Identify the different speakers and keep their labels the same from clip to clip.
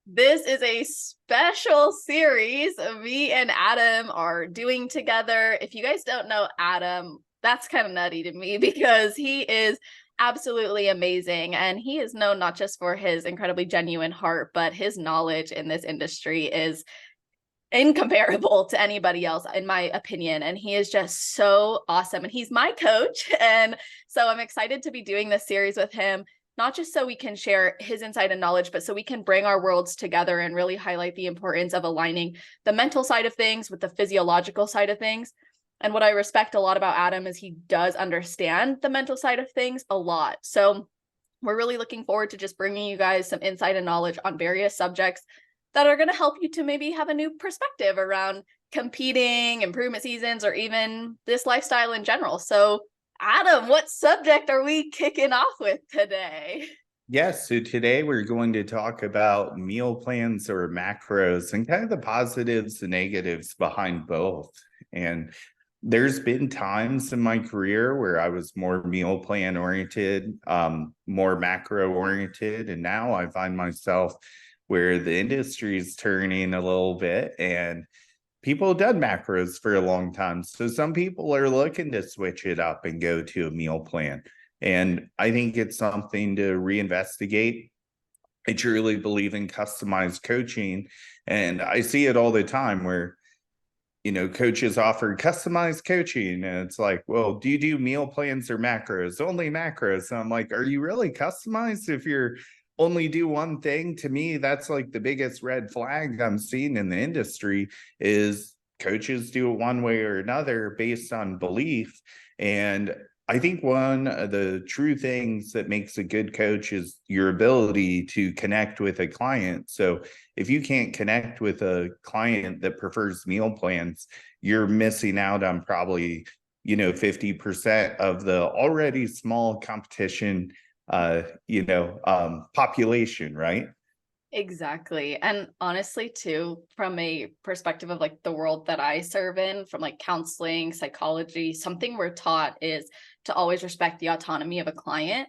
Speaker 1: This is a special series me and Adam are doing together. If you guys don't know Adam, that's kind of nutty to me because he is absolutely amazing. And he is known not just for his incredibly genuine heart, but his knowledge in this industry is incomparable to anybody else, in my opinion. And he is just so awesome. And he's my coach. And so I'm excited to be doing this series with him, not just so we can share his insight and knowledge, but so we can bring our worlds together and really highlight the importance of aligning the mental side of things with the physiological side of things. And what I respect a lot about Adam is he does understand the mental side of things a lot. So we're really looking forward to just bringing you guys some insight and knowledge on various subjects that are going to help you to maybe have a new perspective around competing, improvement seasons, or even this lifestyle in general. So Adam, what subject are we kicking off with today?
Speaker 2: Yes, so today we're going to talk about meal plans or macros and kind of the positives and negatives behind both. And there's been times in my career where I was more meal plan oriented, more macro oriented, and now I find myself where the industry is turning a little bit and people have done macros for a long time. So some people are looking to switch it up and go to a meal plan. And I think it's something to reinvestigate. I truly believe in customized coaching. And I see it all the time where, coaches offer customized coaching. And it's like, well, do you do meal plans or macros? Only macros. And I'm like, are you really customized if you're only do one thing? To me, that's like the biggest red flag I'm seeing in the industry is coaches do it one way or another based on belief. And I think one of the true things that makes a good coach is your ability to connect with a client. So if you can't connect with a client that prefers meal plans, you're missing out on probably, 50% of the already small competition, population, right?
Speaker 1: Exactly. And honestly, too, from a perspective of like the world that I serve in, from like counseling, psychology, something we're taught is to always respect the autonomy of a client.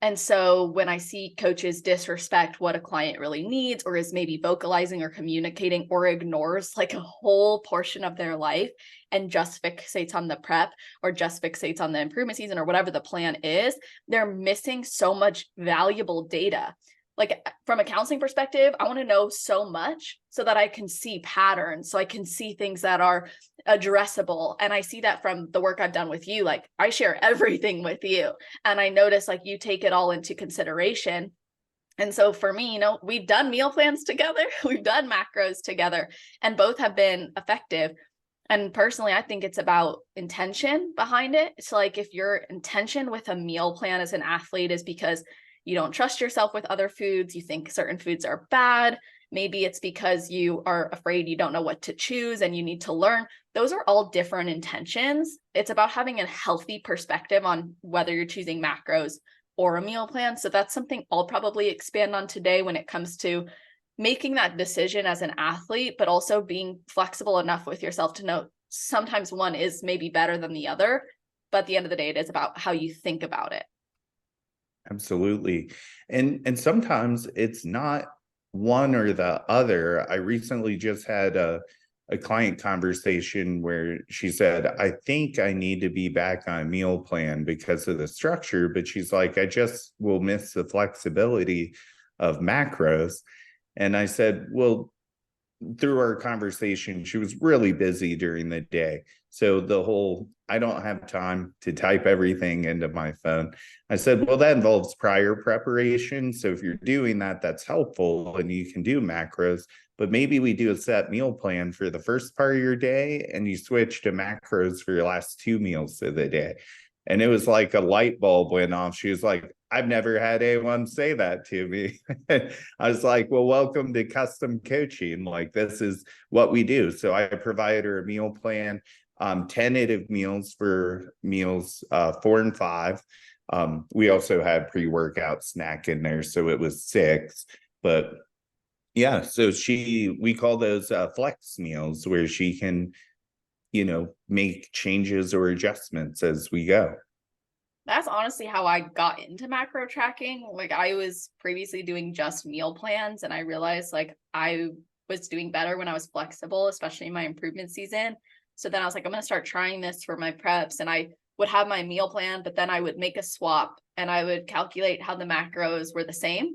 Speaker 1: And so when I see coaches disrespect what a client really needs, or is maybe vocalizing or communicating, or ignores like a whole portion of their life and just fixates on the prep or just fixates on the improvement season or whatever the plan is, they're missing so much valuable data. Like from a counseling perspective, I want to know so much so that I can see patterns, so I can see things that are addressable. And I see that from the work I've done with you. Like I share everything with you, and I notice like you take it all into consideration. And so for me, we've done meal plans together, we've done macros together, and both have been effective. And personally, I think it's about intention behind it. It's like if your intention with a meal plan as an athlete is because you don't trust yourself with other foods, you think certain foods are bad, maybe it's because you are afraid you don't know what to choose and you need to learn. Those are all different intentions. It's about having a healthy perspective on whether you're choosing macros or a meal plan. So that's something I'll probably expand on today when it comes to making that decision as an athlete, but also being flexible enough with yourself to know sometimes one is maybe better than the other. But at the end of the day, it is about how you think about it.
Speaker 2: Absolutely. And sometimes it's not one or the other. I recently just had a client conversation where she said, I think I need to be back on a meal plan because of the structure, but she's like, I just will miss the flexibility of macros. And I said, well, through our conversation, she was really busy during the day. So the whole, I don't have time to type everything into my phone. I said, well, that involves prior preparation. So if you're doing that, that's helpful and you can do macros, but maybe we do a set meal plan for the first part of your day and you switch to macros for your last two meals of the day. And it was like a light bulb went off. She was like, I've never had anyone say that to me. I was like, well, welcome to custom coaching. Like, this is what we do. So I provide her a meal plan, tentative meals for meals 4 and 5. We also had pre-workout snack in there. So it was 6. But yeah, so we call those flex meals where she can, make changes or adjustments as we go.
Speaker 1: That's honestly how I got into macro tracking. Like I was previously doing just meal plans and I realized like I was doing better when I was flexible, especially in my improvement season. So then I was like, I'm going to start trying this for my preps. And I would have my meal plan, but then I would make a swap and I would calculate how the macros were the same.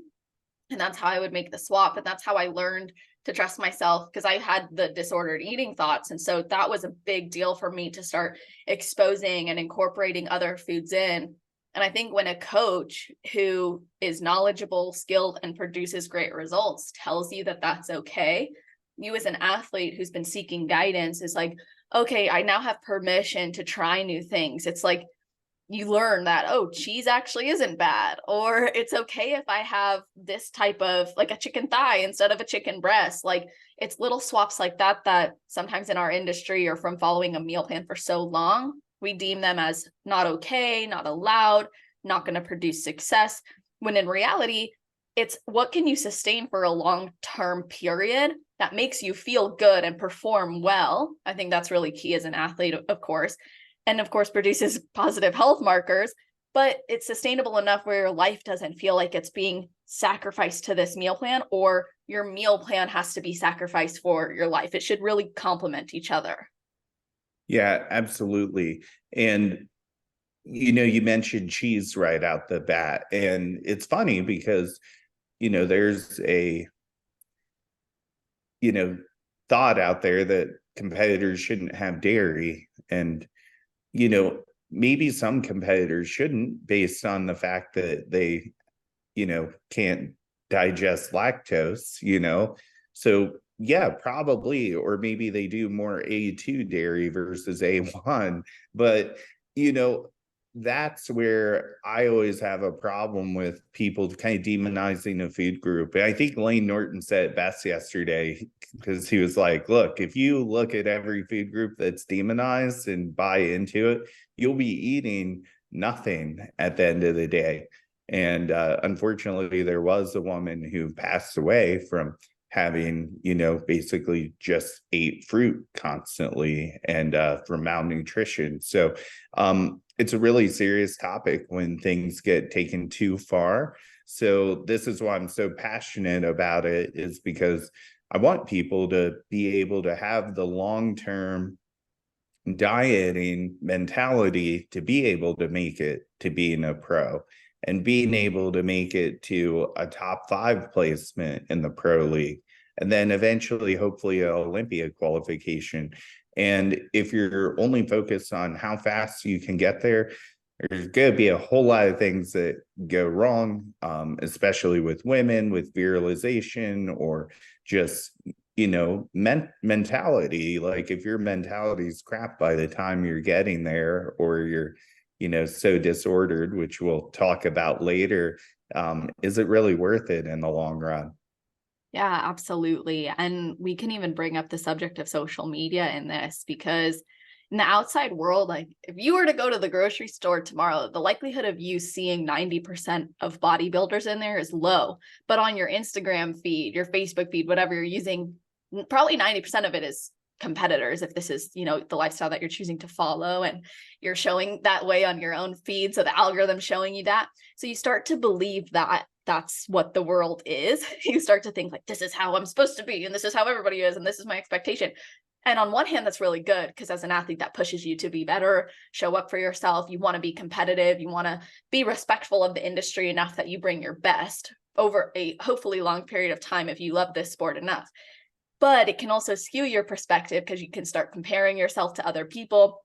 Speaker 1: And that's how I would make the swap. And that's how I learned to trust myself because I had the disordered eating thoughts. And so that was a big deal for me to start exposing and incorporating other foods in. And I think when a coach who is knowledgeable, skilled, and produces great results tells you that that's okay, you as an athlete who's been seeking guidance is like, okay, I now have permission to try new things. It's like you learn that, oh, cheese actually isn't bad, or it's okay if I have this type of like a chicken thigh instead of a chicken breast. Like it's little swaps like that that sometimes in our industry or from following a meal plan for so long, we deem them as not okay, not allowed, not going to produce success. When in reality, it's what can you sustain for a long-term period that makes you feel good and perform well. I think that's really key as an athlete, of course, and of course produces positive health markers, but it's sustainable enough where your life doesn't feel like it's being sacrificed to this meal plan or your meal plan has to be sacrificed for your life. It should really complement each other.
Speaker 2: Yeah, absolutely. And you mentioned cheese right out the bat, and it's funny because there's a thought out there that competitors shouldn't have dairy, and maybe some competitors shouldn't based on the fact that they can't digest lactose. So yeah, probably, or maybe they do more A2 dairy versus A1, but you know that's where I always have a problem with people kind of demonizing a food group. And I think Lane Norton said it best yesterday because he was like, look, if you look at every food group that's demonized and buy into it, you'll be eating nothing at the end of the day. And unfortunately, there was a woman who passed away from having, basically just ate fruit constantly and from malnutrition. So it's a really serious topic when things get taken too far. So this is why I'm so passionate about it, is because I want people to be able to have the long-term dieting mentality to be able to make it to being a pro and being able to make it to a top 5 placement in the pro league and then eventually hopefully an Olympia qualification. And if you're only focused on how fast you can get there, there's going to be a whole lot of things that go wrong, especially with women, with virilization or just mentality. Like if your mentality is crap by the time you're getting there, or you're so disordered, which we'll talk about later, is it really worth it in the long run?
Speaker 1: Yeah, absolutely. And we can even bring up the subject of social media in this because in the outside world, like if you were to go to the grocery store tomorrow, the likelihood of you seeing 90% of bodybuilders in there is low. But on your Instagram feed, your Facebook feed, whatever you're using, probably 90% of it is competitors if this is the lifestyle that you're choosing to follow and you're showing that way on your own feed, so the algorithm showing you that, so you start to believe that that's what the world is. You start to think like, this is how I'm supposed to be and this is how everybody is and this is my expectation. And on one hand, that's really good because as an athlete, that pushes you to be better, show up for yourself. You want to be competitive. You want to be respectful of the industry enough that you bring your best over a hopefully long period of time if you love this sport enough. But it can also skew your perspective because you can start comparing yourself to other people.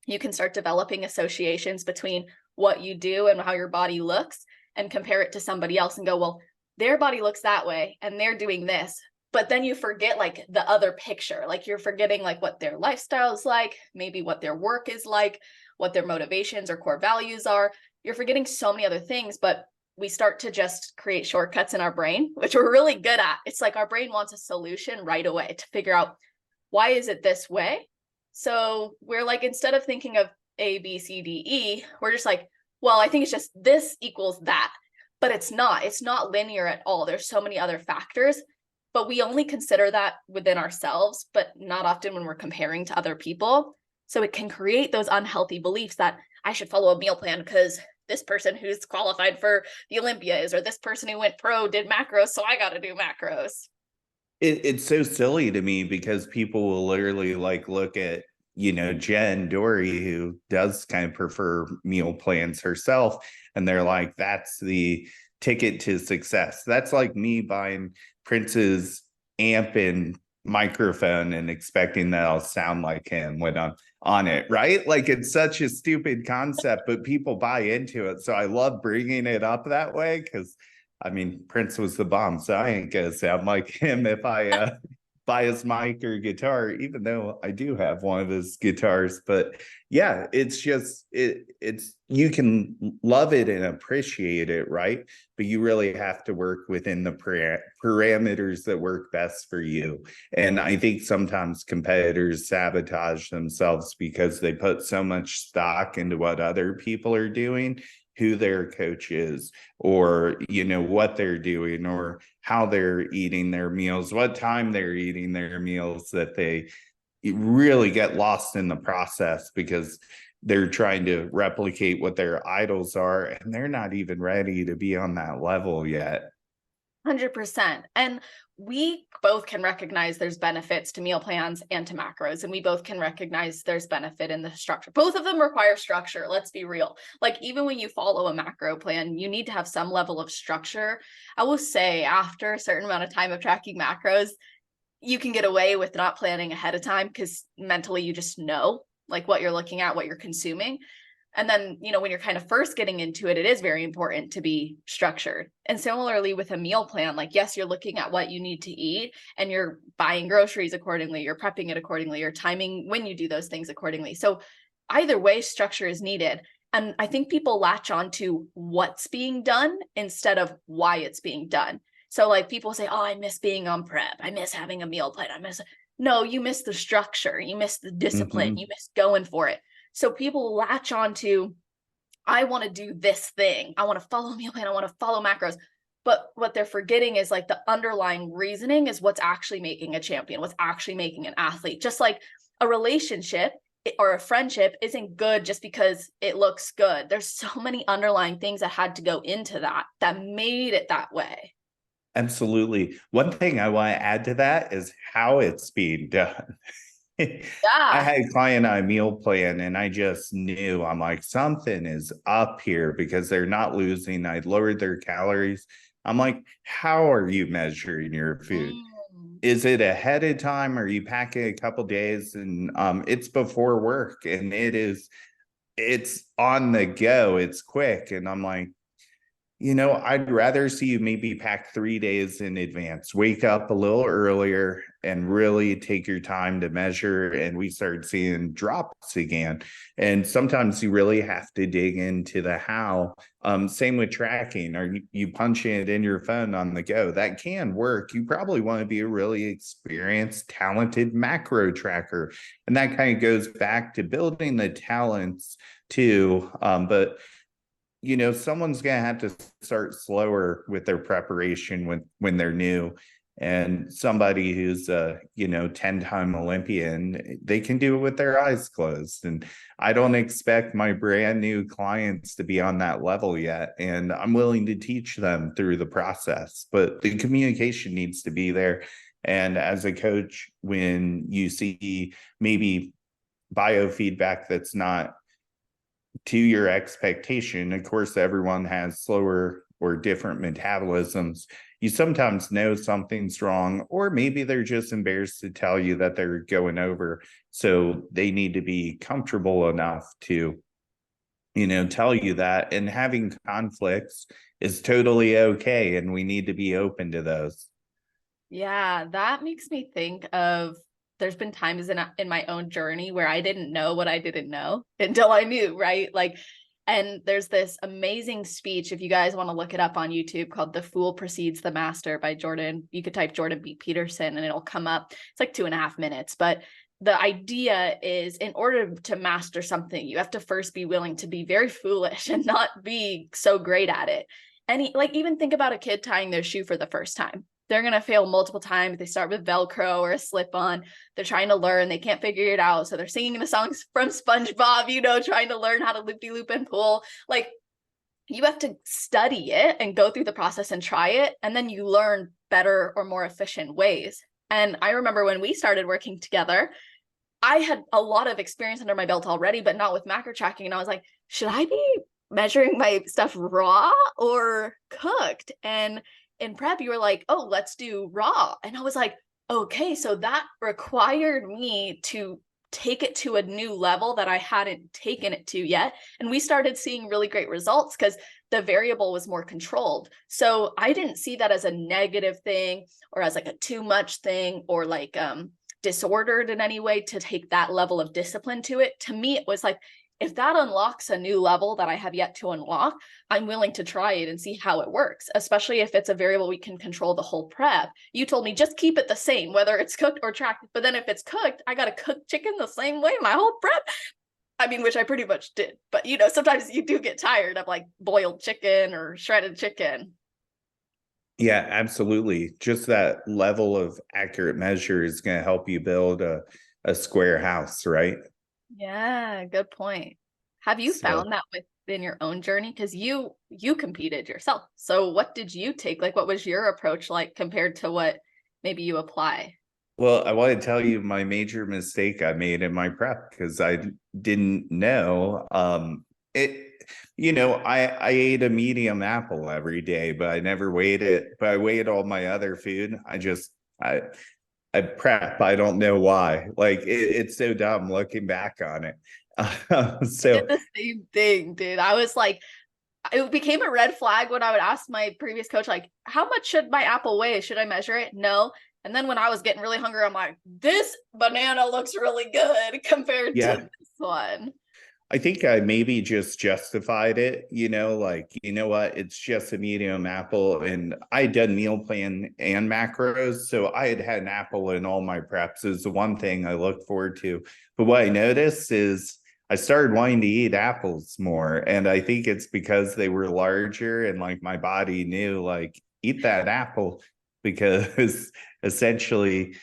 Speaker 1: You can start developing associations between what you do and how your body looks and compare it to somebody else and go, well, their body looks that way and they're doing this. But then you forget like the other picture, like you're forgetting like what their lifestyle is like, maybe what their work is like, what their motivations or core values are. You're forgetting so many other things, but we start to just create shortcuts in our brain, which we're really good at. It's like our brain wants a solution right away to figure out why is it this way? So we're like, instead of thinking of A, B, C, D, E, we're just like, well, I think it's just this equals that, but it's not linear at all. There's so many other factors, but we only consider that within ourselves, but not often when we're comparing to other people. So it can create those unhealthy beliefs that I should follow a meal plan because this person who's qualified for the Olympias, or this person who went pro did macros, so I got to do macros.
Speaker 2: It's so silly to me because people will literally like look at, Jen Dory, who does kind of prefer meal plans herself, and they're like, that's the ticket to success. That's like me buying Prince's amp and microphone and expecting that I'll sound like him when I'm on it, right? Like it's such a stupid concept, but people buy into it. So I love bringing it up that way because I mean, Prince was the bomb, so I ain't gonna sound like him if I buy his mic or guitar, even though I do have one of his guitars. But yeah, it's just it's you can love it and appreciate it, right? But you really have to work within the parameters that work best for you. And I think sometimes competitors sabotage themselves because they put so much stock into what other people are doing, who their coach is, or what they're doing, or how they're eating their meals, what time they're eating their meals, that they really get lost in the process because they're trying to replicate what their idols are, and they're not even ready to be on that level yet.
Speaker 1: 100%. And we both can recognize there's benefits to meal plans and to macros, and we both can recognize there's benefit in the structure. Both of them require structure. Let's be real. Like even when you follow a macro plan, you need to have some level of structure. I will say after a certain amount of time of tracking macros, you can get away with not planning ahead of time because mentally you just know like what you're looking at, what you're consuming. And then, when you're kind of first getting into it, it is very important to be structured. And similarly with a meal plan, like, yes, you're looking at what you need to eat and you're buying groceries accordingly, you're prepping it accordingly, you're timing when you do those things accordingly. So either way, structure is needed. And I think people latch on to what's being done instead of why it's being done. So like people say, oh, I miss being on prep. I miss having a meal plan. No, you miss the structure. You miss the discipline. You miss going for it. So people latch on to, I want to do this thing. I want to follow a meal plan. I want to follow macros. But what they're forgetting is like the underlying reasoning is what's actually making a champion, what's actually making an athlete. Just like a relationship or a friendship isn't good just because it looks good. There's so many underlying things that had to go into that made it that way.
Speaker 2: Absolutely. One thing I want to add to that is how it's being done. I
Speaker 1: Yeah.
Speaker 2: had a client on a meal plan and I just knew, I'm like, something is up here because they're not losing. I lowered their calories. I'm like, how are you measuring your food?
Speaker 1: Mm.
Speaker 2: Is it ahead of time? Or are you packing a couple days and it's before work and it's on the go, it's quick. And I'm like, I'd rather see you maybe pack 3 days in advance, wake up a little earlier and really take your time to measure. And we start seeing drops again. And sometimes you really have to dig into the how. Same with tracking, or you punch it in your phone on the go. That can work. You probably want to be a really experienced, talented macro tracker. And that kind of goes back to building the talents too. But someone's going to have to start slower with their preparation when they're new. And somebody who's a 10-time Olympian, they can do it with their eyes closed. And I don't expect my brand new clients to be on that level yet. And I'm willing to teach them through the process, but the communication needs to be there. And as a coach, when you see maybe biofeedback that's not to your expectation, of course, everyone has slower or different metabolisms. You sometimes know something's wrong, or maybe they're just embarrassed to tell you that they're going over. So they need to be comfortable enough to, tell you that. And having conflicts is totally okay. And we need to be open to those.
Speaker 1: Yeah, that makes me think of there's been times in my own journey where I didn't know what I didn't know until I knew, right? Like, and there's this amazing speech, if you guys want to look it up on YouTube, called The Fool Precedes the Master by Jordan. You could type Jordan B. Peterson and it'll come up. It's like 2.5 minutes. But the idea is, in order to master something, you have to first be willing to be very foolish and not be so great at it. And even think about a kid tying their shoe for the first time. They're going to fail multiple times. They start with Velcro or a slip-on. They're trying to learn. They can't figure it out. So they're singing the songs from SpongeBob, trying to learn how to loop-de-loop and pull. Like, you have to study it and go through the process and try it, and then you learn better or more efficient ways. And I remember when we started working together, I had a lot of experience under my belt already, but not with macro tracking. And I was like, should I be measuring my stuff raw or cooked? And in prep, you were like, oh, let's do raw. And I was like, okay, so that required me to take it to a new level that I hadn't taken it to yet. And we started seeing really great results because the variable was more controlled. So I didn't see that as a negative thing or as like a too much thing or like disordered in any way to take that level of discipline to it. To me, it was like, if that unlocks a new level that I have yet to unlock, I'm willing to try it and see how it works, especially if it's a variable we can control the whole prep. You told me just keep it the same, whether it's cooked or tracked. But then if it's cooked, I got to cook chicken the same way my whole prep. I mean, which I pretty much did. But, you know, sometimes you do get tired of like boiled chicken or shredded chicken.
Speaker 2: Yeah, absolutely. Just that level of accurate measure is going to help you build a square house, right?
Speaker 1: Yeah, good point. Have you
Speaker 2: So,
Speaker 1: found that within your own journey? Because you competed yourself. So what did you take? Like, what was your approach like compared to what maybe you apply?
Speaker 2: well, I want to tell you my major mistake I made in my prep because I didn't know. It, I ate a medium apple every day, but I never weighed it. But I weighed all my other food. I prep. I don't know why. Like it's so dumb looking back on it.
Speaker 1: Did
Speaker 2: So
Speaker 1: the same thing, dude. I was like, it became a red flag when I would ask my previous coach, like, how much should my apple weigh? Should I measure it? No. And then when I was getting really hungry, I'm like, this banana looks really good compared to
Speaker 2: yeah,
Speaker 1: this one.
Speaker 2: I think I maybe just justified it, like, you know what, it's just a medium apple. And I had done meal plan and macros. So I had an apple in all my preps is the one thing I look forward to. But what I noticed is I started wanting to eat apples more. And I think it's because they were larger and like my body knew, like, eat that apple because essentially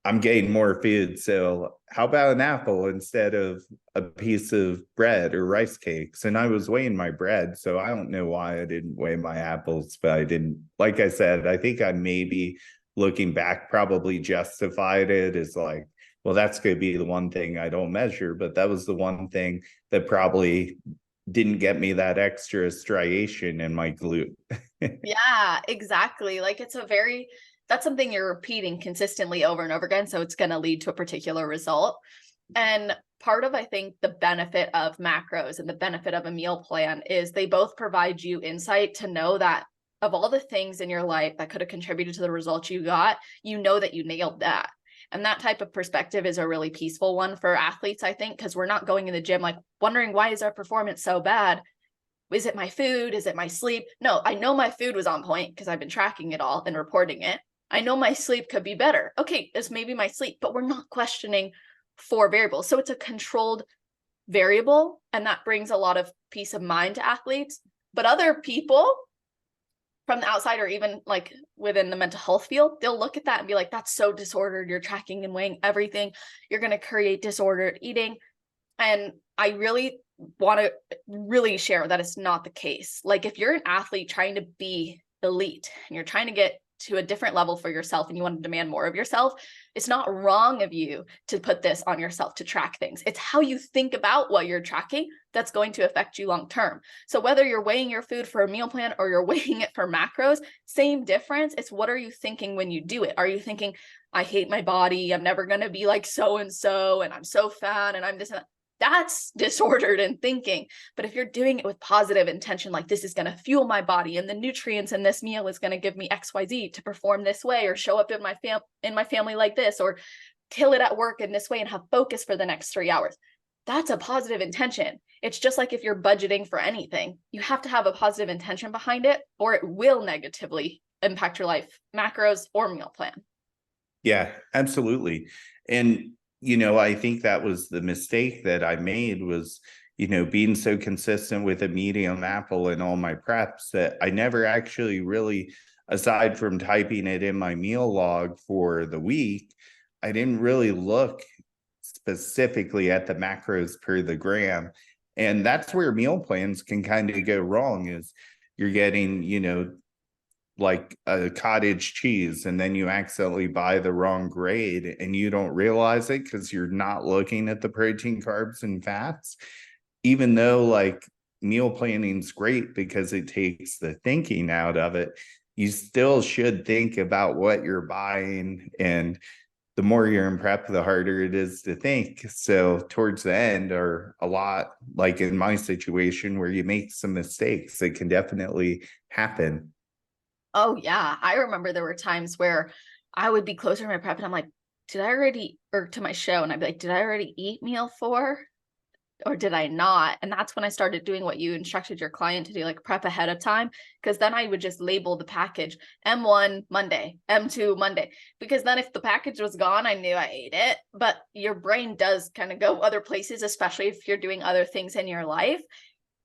Speaker 2: I'm getting more food. So how about an apple instead of a piece of bread or rice cakes? And I was weighing my bread. So I don't know why I didn't weigh my apples, but I didn't. Like I said, I think I maybe looking back probably justified it as like, well, that's going to be the one thing I don't measure. But that was the one thing that probably didn't get me that extra striation in my glute.
Speaker 1: Yeah, exactly. Like that's something you're repeating consistently over and over again. So it's going to lead to a particular result. And part of, I think, the benefit of macros and the benefit of a meal plan is they both provide you insight to know that of all the things in your life that could have contributed to the results you got, you know that you nailed that. And that type of perspective is a really peaceful one for athletes, I think, because we're not going in the gym like wondering why is our performance so bad? Is it my food? Is it my sleep? No, I know my food was on point because I've been tracking it all and reporting it. I know my sleep could be better. Okay, it's maybe my sleep, but we're not questioning four variables. So it's a controlled variable, and that brings a lot of peace of mind to athletes. But other people from the outside or even like within the mental health field, they'll look at that and be like, that's so disordered. You're tracking and weighing everything. You're going to create disordered eating. And I really want to really share that it's not the case. Like if you're an athlete trying to be elite and you're trying to get to a different level for yourself and you want to demand more of yourself, it's not wrong of you to put this on yourself to track things. It's how you think about what you're tracking that's going to affect you long term. So whether you're weighing your food for a meal plan or you're weighing it for macros, same difference. It's what are you thinking when you do it? Are you thinking, I hate my body, I'm never going to be like so and so, and I'm so fat and I'm this and that? That's disordered in thinking. But if you're doing it with positive intention, like this is going to fuel my body and the nutrients in this meal is going to give me XYZ to perform this way or show up in my family like this or kill it at work in this way and have focus for the next 3 hours. That's a positive intention. It's just like if you're budgeting for anything, you have to have a positive intention behind it or it will negatively impact your life, macros or meal plan.
Speaker 2: Yeah, absolutely. And I think that was the mistake that I made was, being so consistent with a medium apple in all my preps that I never actually really, aside from typing it in my meal log for the week, I didn't really look specifically at the macros per the gram. And that's where meal plans can kind of go wrong is you're getting, like a cottage cheese, and then you accidentally buy the wrong grade and you don't realize it because you're not looking at the protein, carbs, and fats. Even though like meal planning's great because it takes the thinking out of it, you still should think about what you're buying. And the more you're in prep, the harder it is to think. So towards the end, or a lot like in my situation where you make some mistakes, it can definitely happen.
Speaker 1: Oh yeah. I remember there were times where I would be closer to my prep and I'm like, did I already, or to my show, and I'd be like, did I already eat meal 4? Or did I not? And that's when I started doing what you instructed your client to do, like prep ahead of time. Because then I would just label the package M1 Monday, M2 Monday. Because then if the package was gone, I knew I ate it. But your brain does kind of go other places, especially if you're doing other things in your life.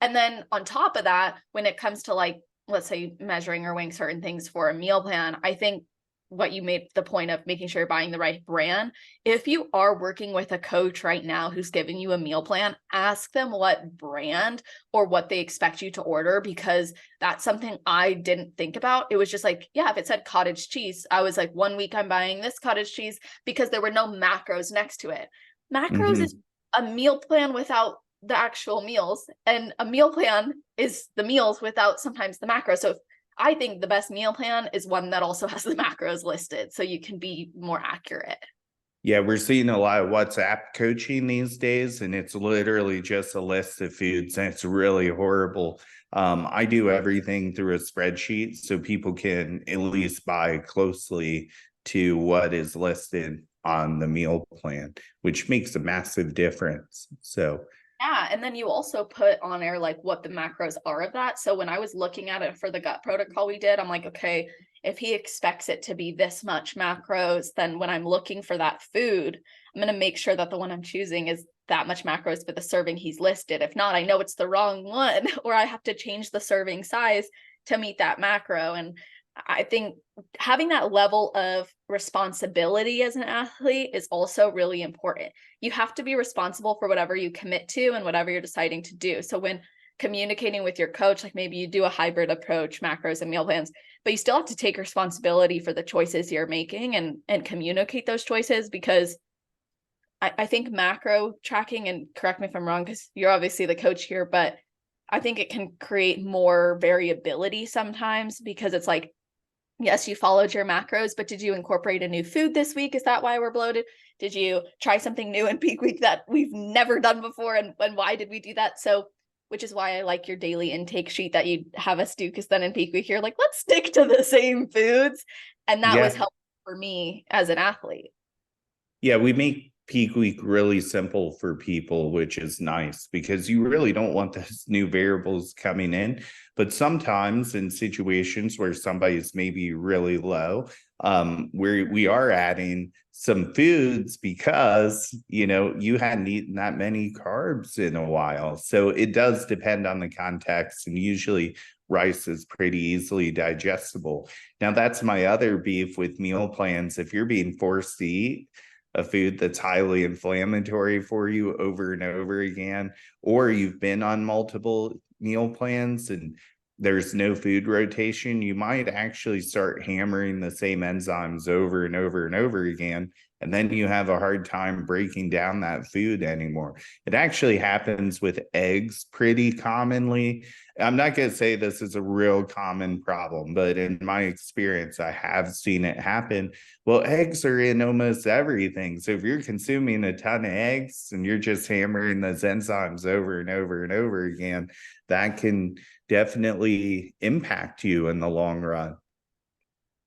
Speaker 1: And then on top of that, when it comes to like, let's say measuring or weighing certain things for a meal plan, I think what you made the point of making sure you're buying the right brand. If you are working with a coach right now who's giving you a meal plan, ask them what brand or what they expect you to order, because that's something I didn't think about. It was just like, yeah, if it said cottage cheese, I was like, 1 week I'm buying this cottage cheese because there were no macros next to it. Macros is a meal plan without the actual meals, and a meal plan is the meals without sometimes the macros. So I think the best meal plan is one that also has the macros listed so you can be more accurate.
Speaker 2: Yeah, we're seeing a lot of WhatsApp coaching these days, and it's literally just a list of foods, and it's really horrible. I do everything through a spreadsheet so people can at least buy closely to what is listed on the meal plan, which makes a massive difference. So,
Speaker 1: Yeah, and then you also put on there like what the macros are of that. So when I was looking at it for the gut protocol we did, I'm like, okay, if he expects it to be this much macros, then when I'm looking for that food, I'm going to make sure that the one I'm choosing is that much macros for the serving he's listed. If not, I know it's the wrong one, or I have to change the serving size to meet that macro. And I think having that level of responsibility as an athlete is also really important. You have to be responsible for whatever you commit to and whatever you're deciding to do. So when communicating with your coach, like maybe you do a hybrid approach, macros and meal plans, but you still have to take responsibility for the choices you're making and communicate those choices, because I think macro tracking, and correct me if I'm wrong, because you're obviously the coach here, but I think it can create more variability sometimes, because it's like, yes, you followed your macros, but did you incorporate a new food this week? Is that why we're bloated? Did you try something new in peak week that we've never done before? And why did we do that? So, which is why I like your daily intake sheet that you have us do, because then in peak week, you're like, let's stick to the same foods. And that was
Speaker 2: yeah,
Speaker 1: helpful for me as an athlete.
Speaker 2: Yeah, we make peak week really simple for people, which is nice because you really don't want those new variables coming in. But sometimes in situations where somebody's maybe really low, we are adding some foods because you hadn't eaten that many carbs in a while. So it does depend on the context, and usually rice is pretty easily digestible. Now, that's my other beef with meal plans. If you're being forced to eat a food that's highly inflammatory for you over and over again, or you've been on multiple meal plans and there's no food rotation, you might actually start hammering the same enzymes over and over and over again. And then you have a hard time breaking down that food anymore. It actually happens with eggs pretty commonly. I'm not going to say this is a real common problem, but in my experience, I have seen it happen. Well, eggs are in almost everything. So if you're consuming a ton of eggs and you're just hammering those enzymes over and over and over again, that can definitely impact you in the long run.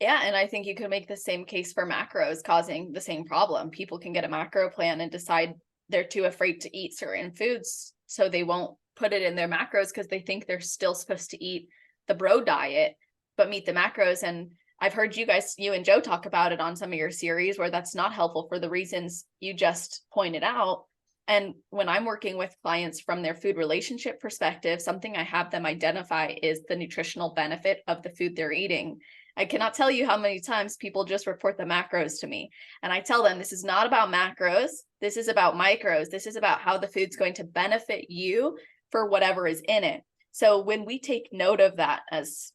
Speaker 1: Yeah, and I think you could make the same case for macros causing the same problem. People can get a macro plan and decide they're too afraid to eat certain foods, so they won't put it in their macros because they think they're still supposed to eat the bro diet, but meet the macros. And I've heard you and Joe talk about it on some of your series where that's not helpful for the reasons you just pointed out. And when I'm working with clients from their food relationship perspective, something I have them identify is the nutritional benefit of the food they're eating. I cannot tell you how many times people just report the macros to me. And I tell them, this is not about macros. This is about micros. This is about how the food's going to benefit you for whatever is in it. So when we take note of that as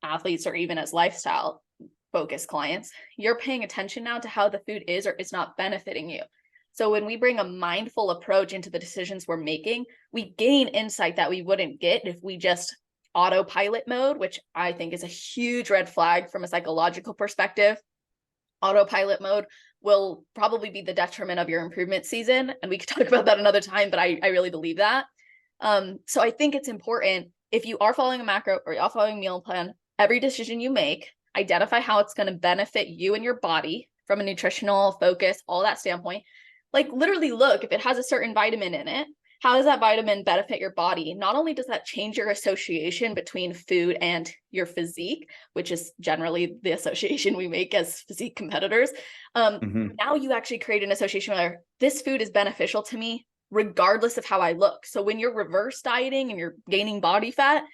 Speaker 1: athletes or even as lifestyle focused clients, you're paying attention now to how the food is or is not benefiting you. So when we bring a mindful approach into the decisions we're making, we gain insight that we wouldn't get if we just autopilot mode, which I think is a huge red flag from a psychological perspective. Autopilot mode will probably be the detriment of your improvement season. And we could talk about that another time, but I really believe that. So I think it's important, if you are following a macro or you're following a meal plan, every decision you make, identify how it's going to benefit you and your body from a nutritional focus, all that standpoint. Like literally look, if it has a certain vitamin in it, how does that vitamin benefit your body? Not only does that change your association between food and your physique, which is generally the association we make as physique competitors, now you actually create an association where this food is beneficial to me regardless of how I look. So when you're reverse dieting and you're gaining body fat,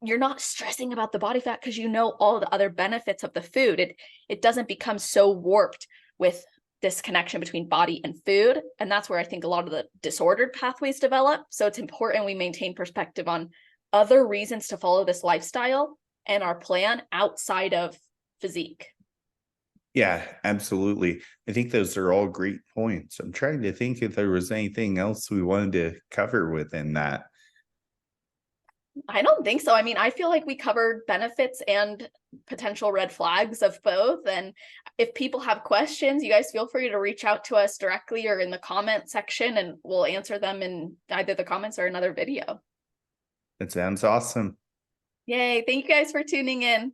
Speaker 1: you're not stressing about the body fat because you know all the other benefits of the food. It doesn't become so warped with this connection between body and food. And that's where I think a lot of the disordered pathways develop. So it's important we maintain perspective on other reasons to follow this lifestyle and our plan outside of physique.
Speaker 2: Yeah, absolutely. I think those are all great points. I'm trying to think if there was anything else we wanted to cover within that.
Speaker 1: I don't think so. I mean, I feel like we covered benefits and potential red flags of both. And if people have questions, you guys feel free to reach out to us directly or in the comment section, and we'll answer them in either the comments or another video.
Speaker 2: That sounds awesome.
Speaker 1: Yay. Thank you guys for tuning in.